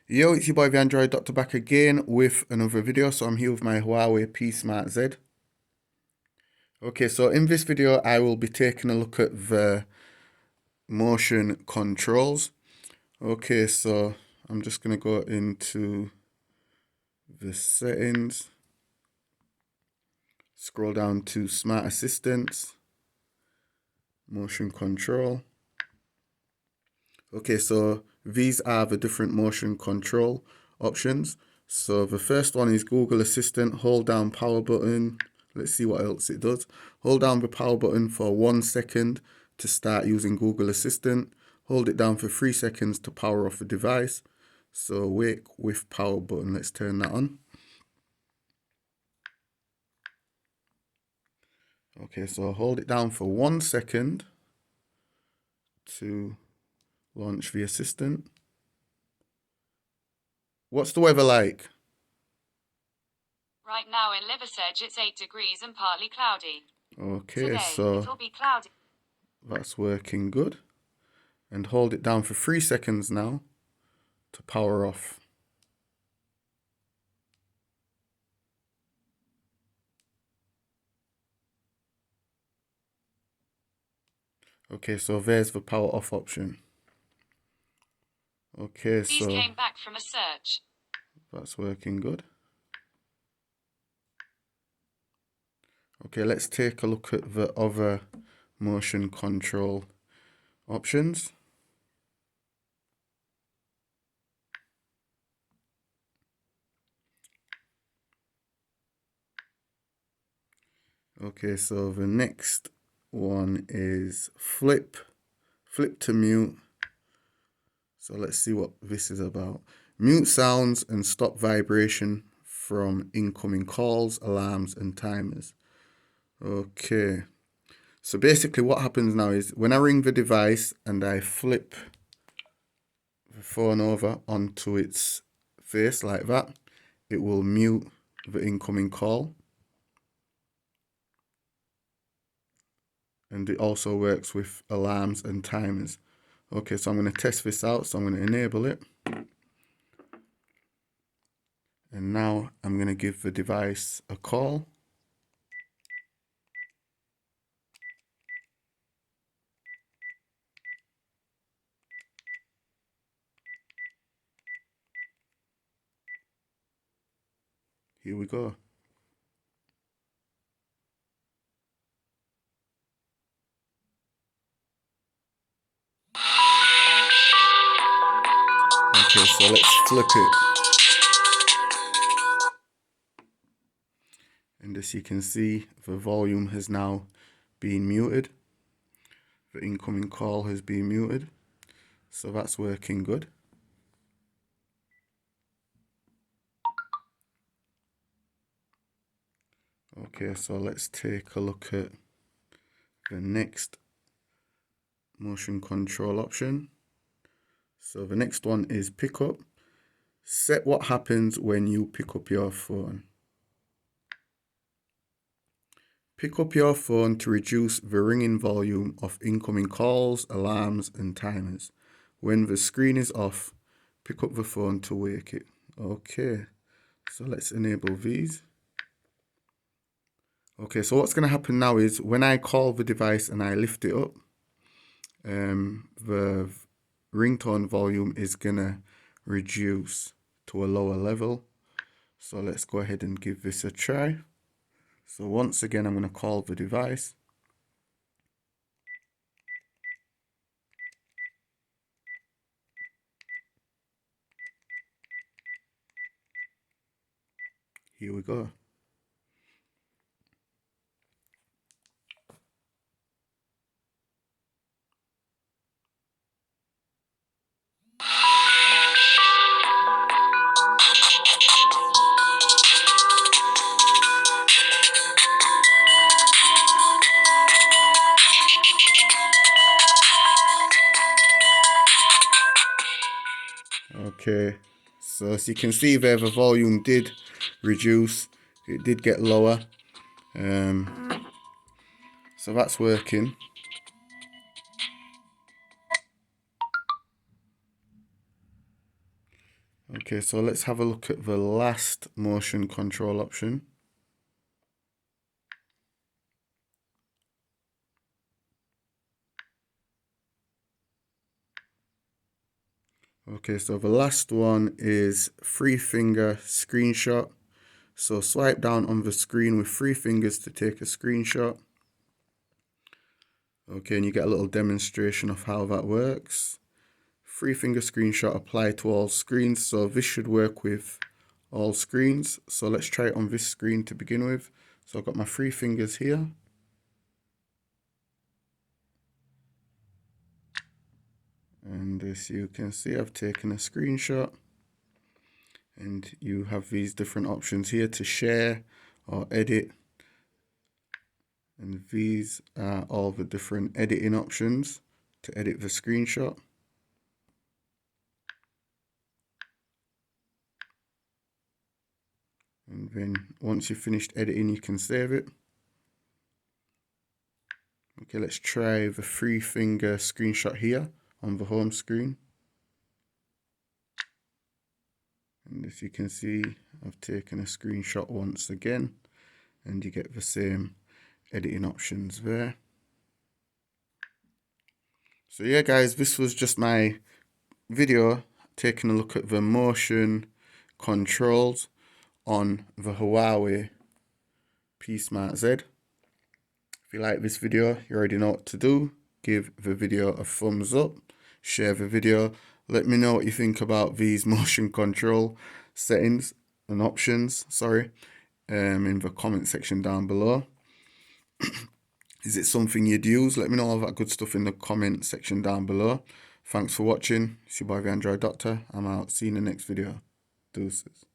Yo, it's your boy the Android Doctor back again with another video. So I'm here with my Huawei P Smart Z. Okay, so in this video I will be taking a look at the motion controls. Okay, so I'm just going to go into the settings, scroll down to Smart Assistants, motion control. Okay, so these are the different motion control options. So the first one is Google Assistant. Hold down power button. Let's see what else it does. Hold down the power button for 1 second to start using Google Assistant. Hold it down for 3 seconds to power off the device. So wake with power button. Let's turn that on. Okay, so hold it down for 1 second to launch the assistant. What's the weather like? Right now in Liversedge it's 8 degrees and partly cloudy. Okay, Today, so it'll be cloudy. That's working good. And hold it down for 3 seconds now to power off. Okay, so there's the power off option. Okay, These so came back from a search. that's working good. Okay, let's take a look at the other motion control options. Okay, so the next one is flip to mute. So let's see what this is about. Mute sounds and stop vibration from incoming calls, alarms, and timers. Okay. So basically what happens now is when I ring the device and I flip the phone over onto its face like that, it will mute the incoming call. And it also works with alarms and timers. Okay, so I'm going to test this out. So I'm going to enable it. And now I'm going to give the device a call. Here we go. Okay, so let's flip it. And as you can see, the volume has now been muted. The incoming call has been muted. So that's working good. Okay, so let's take a look at the next motion control option. So the next one is pickup. Set what happens when you pick up your phone. Pick up your phone to reduce the ringing volume of incoming calls, alarms, and timers. When the screen is off, pick up the phone to wake it. Okay, so let's enable these. Okay, so what's going to happen now is when I call the device and I lift it up, the ringtone volume is going to reduce to a lower level. So let's go ahead and give this a try. So once again, I'm going to call the device. Here we go. Okay, so as you can see there, the volume did reduce. It did get lower. So that's working. Okay, so let's have a look at the last motion control option. Okay, so the last one is 3-finger screenshot. So swipe down on the screen with 3 fingers to take a screenshot. Okay, and you get a little demonstration of how that works. 3-finger screenshot apply to all screens. So this should work with all screens. So let's try it on this screen to begin with. So I've got my 3 fingers here. And as you can see, I've taken a screenshot. And you have these different options here to share or edit. And these are all the different editing options to edit the screenshot. And then once you've finished editing, you can save it. Okay, let's try the 3-finger screenshot here on the home screen. And as you can see, I've taken a screenshot once again, and you get the same editing options there. So yeah guys, this was just my video taking a look at the motion controls on the Huawei P Smart Z. If you like this video, you already know what to do. Give the video a thumbs up, share the video. Let me know what you think about these motion control settings and options, in the comment section down below. Is it something you'd use? Let me know all that good stuff in the comment section down below. Thanks for watching. It's your boy the Android Doctor. I'm out. See you in the next video. Deuces.